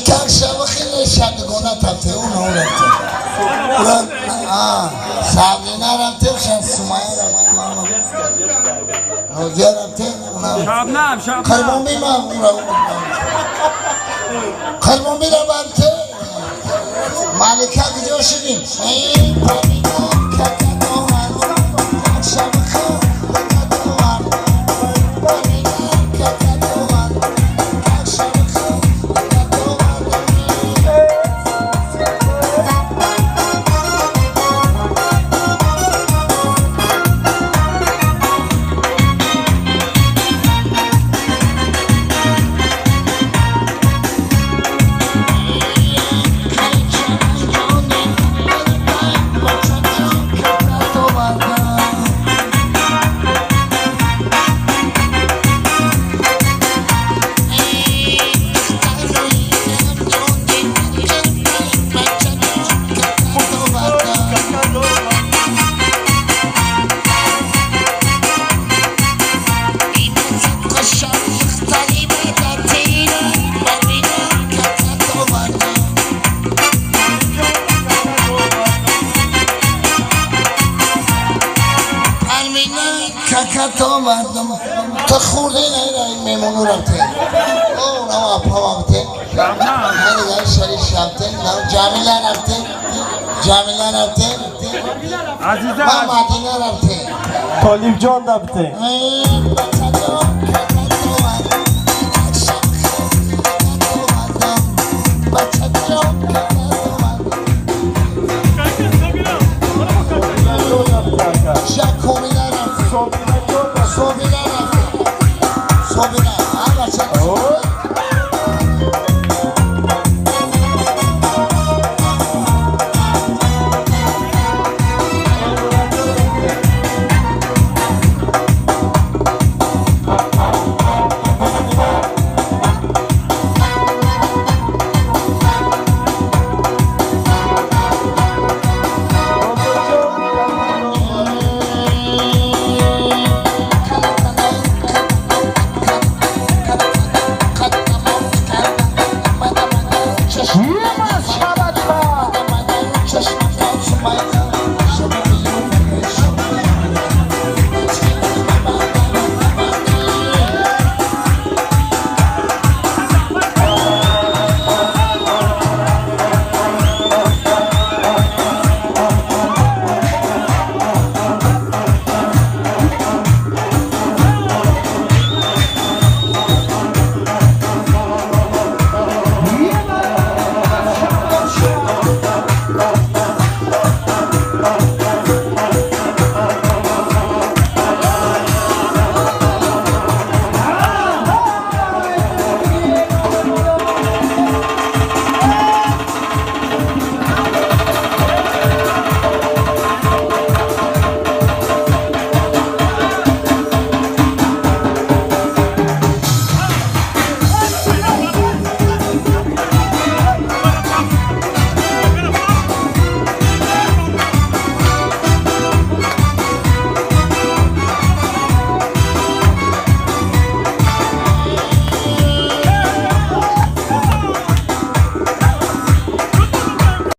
مالکه شب خیلی شدگونه تفته اون رفته اون سبلی نرفته شد سومایه رفته روزیه رفته شب خرمون بیم اون را خرمون بیم رفته مالکه کجا شدیم کاکا مردم تا خورده نیرایی میمونو رفته او نو اپا وقته هنی گای شریف رفته نو جامیله رفته جامیله رفته عزیزم ما مدینه رفته طالب جان رفته